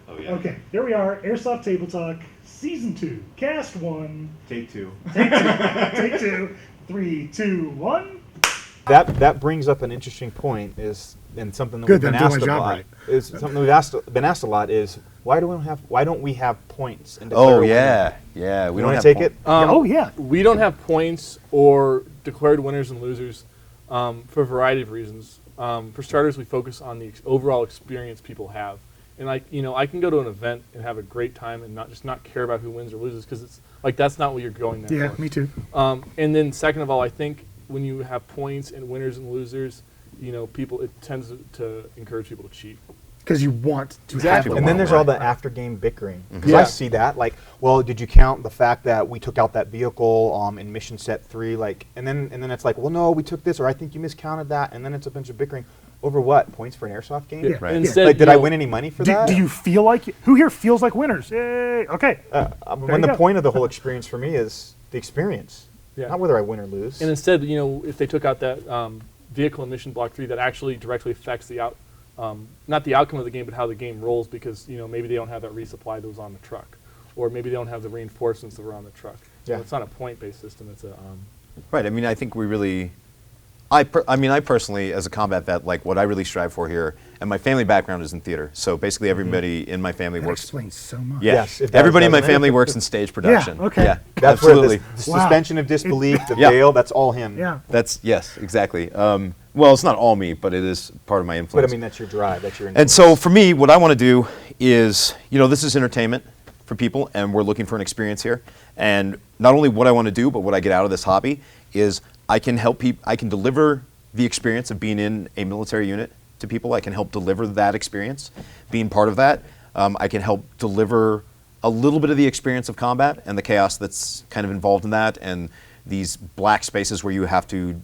Oh yeah. Okay, here we are, Airsoft Table Talk, Season 2, Cast 1. Take 2. Take 2. Take 2. 3, 2, 1. That brings up an interesting point, and something that we've been asked a lot. Right. Is something we've been asked a lot is why don't we have points? And Oh yeah, yeah. We We don't want have to take it. Oh, yeah. We don't have points or declared winners and losers for a variety of reasons. For starters, we focus on the overall experience people have. And I can go to an event and have a great time and not care about who wins or loses, because it's like that's not what you're going there Yeah, for. me too. And then second of all, I think when you have points and winners and losers, it tends to encourage people to cheat. Because you want to Exactly. have And then there's all the after game bickering. Because I see that, like, well, did you count the fact that we took out that vehicle in mission set 3? Like, and then it's like, well, no, we took this, or I think you miscounted that, and then it's a bunch of bickering over what? Points for an airsoft game? Yeah. Right. Instead, Like, did I win any money for that? Do you feel like, who here feels like winners? Yay, okay. When the point of the whole experience for me is the experience, Yeah. not whether I win or lose. And instead, if they took out that vehicle in Mission Block 3, that actually directly affects not the outcome of the game, but how the game rolls, because maybe they don't have that resupply that was on the truck, or maybe they don't have the reinforcements that were on the truck. Yeah. So it's not a point-based system. It's a Right. I mean, I think we really. I personally, as a combat vet, like what I really strive for here, and my family background is in theater, so basically everybody in my family That works. explains so much. Yeah, Yes, it does, everybody in my doesn't it? family works in stage production. okay. Yeah, That's absolutely. where the suspension of disbelief, the Yeah. veil, that's all him. Yeah. That's yes, exactly. Well, it's not all me, but it is part of my But influence. I mean, that's your drive, that's your And influence. so for me, what I want to do is, this is entertainment for people, and we're looking for an experience here. And not only what I want to do, but what I get out of this hobby is I can help people. I can deliver the experience of being in a military unit to people. I can help deliver that experience, being part of that. I can help deliver a little bit of the experience of combat and the chaos that's kind of involved in that, and these black spaces where you have to,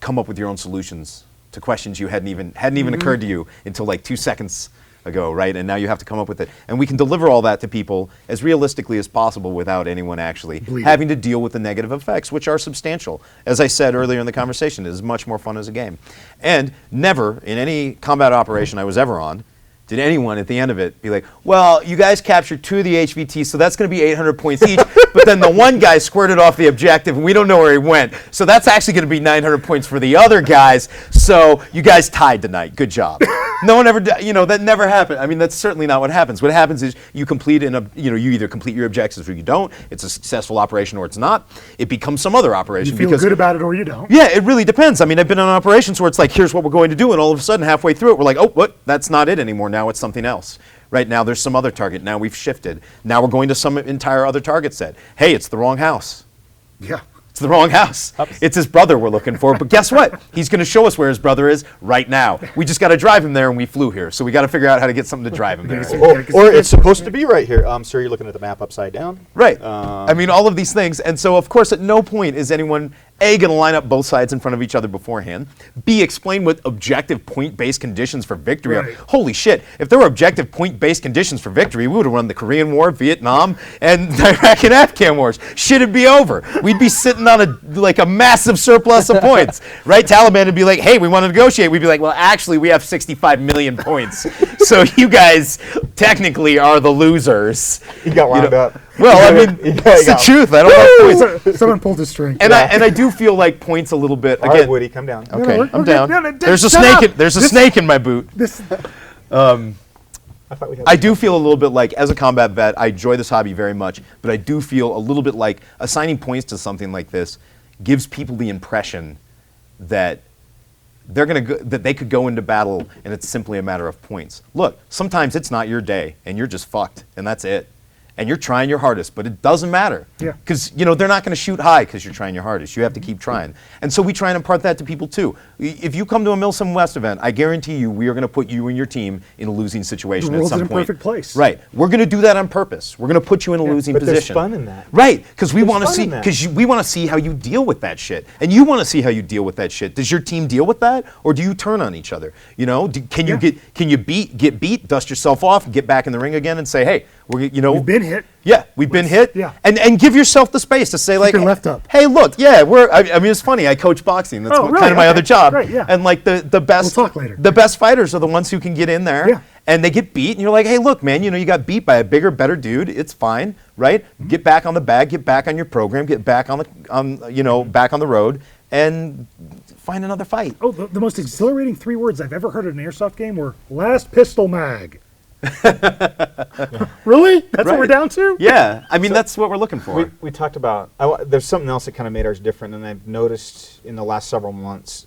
come up with your own solutions to questions you hadn't even occurred to you until like 2 seconds ago, right? And now you have to come up with it. And we can deliver all that to people as realistically as possible without anyone actually having to deal with the negative effects, which are substantial. As I said earlier in the conversation, it is much more fun as a game. And never in any combat operation I was ever on did anyone at the end of it be like, well, you guys captured 2 of the HVTs, so that's going to be 800 points each, but then the one guy squirted off the objective and we don't know where he went, so that's actually going to be 900 points for the other guys, so you guys tied tonight. Good job. No one ever, that never happened. I mean, that's certainly not what happens. What happens is you complete you either complete your objectives or you don't. It's a successful operation or it's not. It becomes some other operation. You feel good about it or you don't. Yeah, it really depends. I mean, I've been on operations where it's like, here's what we're going to do, and all of a sudden, halfway through it, we're like, oh, what? That's not it anymore. Now it's something else. Right now, there's some other target. Now we've shifted. Now we're going to some entire other target set. Hey, it's the wrong house. Yeah. It's the wrong house. It's his brother we're looking for, but guess what? He's going to show us where his brother is right now. We just got to drive him there, and we flew here, so we got to figure out how to get something to drive him there. Or it's supposed to be right here. Sir, you're looking at the map upside down. Right. I mean, all of these things. And so, of course, at no point is anyone, A, going to line up both sides in front of each other beforehand, B, explain what objective point-based conditions for victory are. Holy shit, if there were objective point-based conditions for victory, we would have run the Korean War, Vietnam, and the Iraq and Afghan wars. Shit'd be over. We'd be sitting on a massive surplus of points, right? Taliban would be like, hey, we want to negotiate. We'd be like, well, actually, we have 65 million points. So you guys technically are the losers. He got wound up. Well, I mean, it's the truth. I don't have points. Someone pulled a string. And I do feel like points a little bit. All Again, right, Woody, come down. okay, No, I'm down. no, There's a shut snake. up. There's a snake in my boot. I thought we had I do feel a little bit like, as a combat vet, I enjoy this hobby very much, but I do feel a little bit like assigning points to something like this gives people the impression that that they could go into battle and it's simply a matter of points. Look, sometimes it's not your day and you're just fucked and that's it. And you're trying your hardest, but it doesn't matter. Yeah. Because, they're not going to shoot high because you're trying your hardest. You have to keep trying. And so we try and impart that to people too. If you come to a MilsimWest event, I guarantee you we are going to put you and your team in a losing situation The at world's some in a point. perfect place. Right. We're going to do that on purpose. We're going to put you in a losing but there's position. fun in that. Right. Because we There's want to fun see in that. we want to see how you deal with that shit. And you want to see how you deal with that shit. Does your team deal with that, or do you turn on each other? Can you get beat, dust yourself off, get back in the ring again, and say, hey, we've been hit. Yeah, we've been hit. Yeah. And give yourself the space to say, like, your left up. hey, look, yeah, I mean, it's funny. I coach boxing. That's Oh, really? kind of my Okay. other job. Great, yeah. And like the best, We'll talk later. The best fighters are the ones who can get in there Yeah. and they get beat, and you're like, hey, look, man, you know, you got beat by a bigger, better dude. It's fine, right? Get back on the bag, get back on your program, get back on the, back on the road, and find another fight. Oh, the most exhilarating 3 words I've ever heard in an airsoft game were last pistol mag. Really? That's what we're down to? Yeah, I mean, that's what we're looking for. We talked about, there's something else that kind of made ours different, and I've noticed in the last several months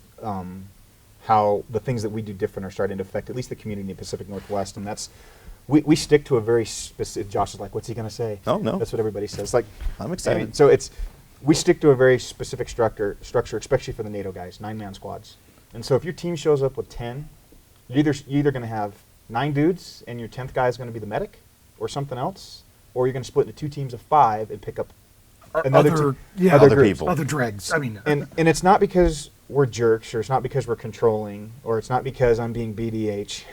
how the things that we do different are starting to affect at least the community in the Pacific Northwest, and that's, we stick to a very specific, Josh is like, what's he going to say? Oh, no. That's what everybody says. Like, I'm excited. I mean, so we stick to a very specific structure, especially for the NATO guys, 9-man squads. And so if your team shows up with 10, you're either going to have 9 dudes and your 10th guy is going to be the medic or something else, or you're going to split into 2 teams of 5 and pick up another other groups. people. Other dregs. I mean, And it's not because we're jerks, or it's not because we're controlling, or it's not because I'm being BDH.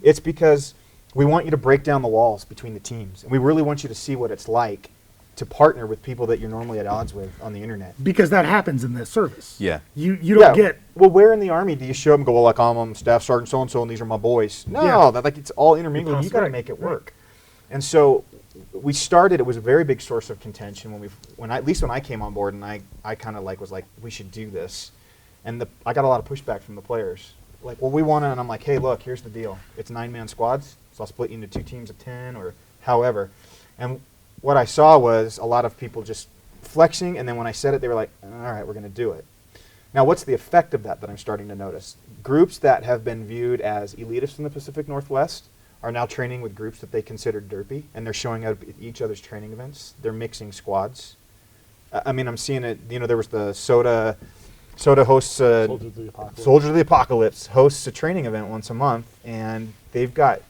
It's because we want you to break down the walls between the teams, and we really want you to see what it's like to partner with people that you're normally at odds with on the internet. because that happens in this service. Yeah. You don't get. Well, where in the Army do you show up and go, well, like, I'm Staff Sergeant so-and-so, and these are my boys? No, Yeah. that, like, it's all intermingled. You got to Right, make it right. work. And so we started, it was a very big source of contention at least when I came on board, and I kind of was like, we should do this. And I got a lot of pushback from the players. Like, well, we want to, and I'm like, hey, look, here's the deal. It's 9-man squads, so I'll split you into 2 teams of 10 or however. And what I saw was a lot of people just flexing, and then when I said it, they were like, all right, we're going to do it. Now, what's the effect of that I'm starting to notice? Groups that have been viewed as elitists in the Pacific Northwest are now training with groups that they considered derpy, and they're showing up at each other's training events. They're mixing squads. I mean, I'm seeing it, there was the Soda hosts, Soldiers of the Apocalypse. Soldiers of the Apocalypse hosts a training event once a month, and they've got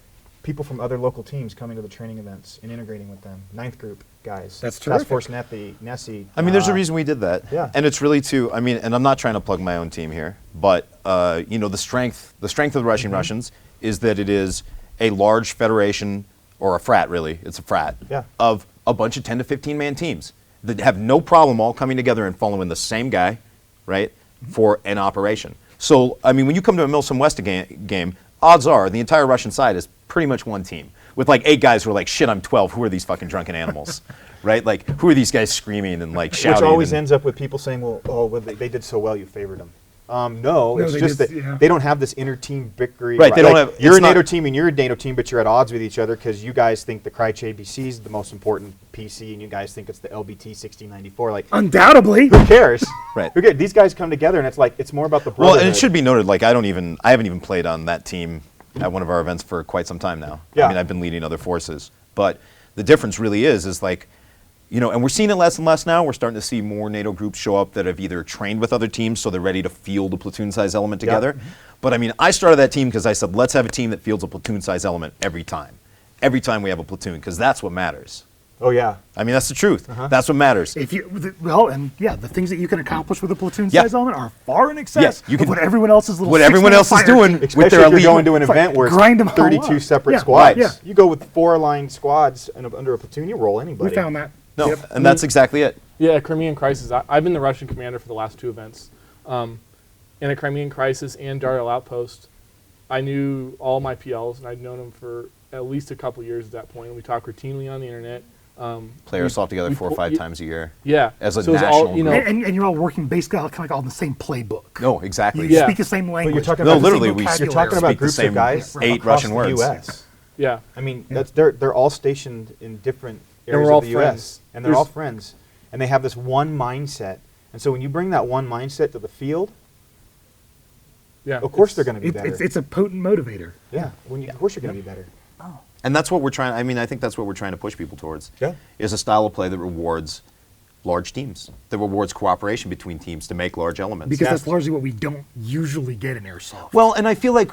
people from other local teams coming to the training events and integrating with them. 9th group guys. That's Task terrific. Force Nessie. I mean, there's a reason we did that. Yeah. And it's really I mean, and I'm not trying to plug my own team here, but, the strength of the Russians is that it is a large federation, or a frat, really. It's a frat. Yeah. Of a bunch of 10 to 15-man teams that have no problem all coming together and following the same guy, right, for an operation. So, I mean, when you come to a MilsimWest game, odds are the entire Russian side is pretty much one team, with like 8 guys who are like, shit, I'm 12, who are these fucking drunken animals? Right? Like, who are these guys screaming and like shouting? Which always and ends up with people saying, well, they did so well, you favored them. No, it's they just just- that yeah. they don't have this inter-team bickering. Right, they don't have- You're it's a not- NATO team and you're a NATO team, but you're at odds with each other because you guys think the Cryche ABC is the most important PC, and you guys think it's the LBT 1694. Like, Undoubtedly. who cares? Right. Who cares? These guys come together, and it's like it's more about the Well, brotherhood. and it should be noted, like, I haven't even played on that team at one of our events for quite some time now. Yeah. I mean, I've been leading other forces. But the difference really is like, and we're seeing it less and less now. We're starting to see more NATO groups show up that have either trained with other teams, so they're ready to field a platoon size element together. But I mean, I started that team because I said, let's have a team that fields a platoon size element every time. Every time we have a platoon, because that's what matters. Oh yeah. I mean, that's the truth. That's what matters. If you the things that you can accomplish with a platoon Yeah. size element are far in excess you can- of what everyone else's little what everyone 6-man else is fire doing team- with Especially their if you're elite. going to an It's like event where grind 'em it's all 32 up. separate Yeah, squads. yeah. You go with 4 aligned squads under a platoon, you roll anybody. We found that. No, Yep. and that's exactly it. Yeah, at Crimean Crisis, I've been the Russian commander for the last 2 events. And at Crimean Crisis and DAIHL Outpost, I knew all my PLs, and I'd known them for at least a couple years at that point. And we talk routinely on the internet. Play Airsoft together 4 or 5 times a year. Yeah. As a So it's national all, you know, group. And you're all working basically kind of like all in the same playbook. No, exactly. You Yeah. speak the same language. you're talking No, about the literally, same we- You're vocabulary. talking about Speak the groups same of guys 8 across Russian the words. U.S. yeah. I mean, they're all stationed in different And areas we're all of the U.S. friends. and they're all There's- friends, and they have this one mindset. And so when you bring that one mindset to the field, Yeah. of course they're going to be better. It's a potent motivator. Yeah, of course you're going to be better. And that's what we're trying. I mean, I think that's what we're trying to push people towards. Yeah. Is a style of play that rewards large teams, that rewards cooperation between teams to make large elements. Because that's largely what we don't usually get in Airsoft. Well, and I feel like,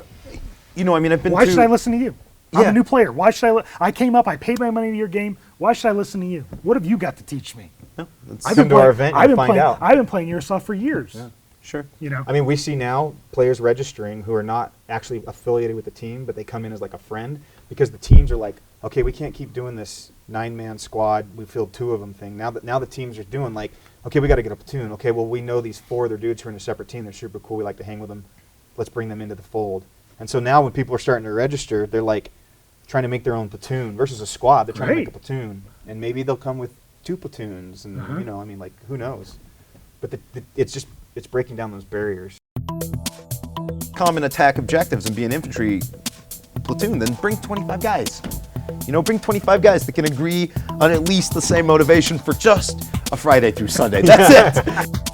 I mean, I've been. Why to, should I listen to you? I'm Yeah. a new player. Why should I came up, I paid my money to your game. Why should I listen to you? What have you got to teach me? No, that's, Come to our event and you'll find out. I've been playing Airsoft for years. sure. You know, I mean, we see now players registering who are not actually affiliated with the team, but they come in as like a friend because the teams are like, okay, we can't keep doing this 9-man squad, we field 2 of them thing. Now the teams are doing like, okay, we got to get a platoon. Okay, well, we know these 4 other dudes who are in a separate team. They're super cool. We like to hang with them. Let's bring them into the fold. And so now when people are starting to register, they're like trying to make their own platoon versus a squad. They're trying to make a platoon, and maybe they'll come with 2 platoons, and you know, I mean, like, who knows? But it's breaking down those barriers. Common attack objectives and be an infantry platoon, then bring 25 guys. You know, bring 25 guys that can agree on at least the same motivation for just a Friday through Sunday. That's it.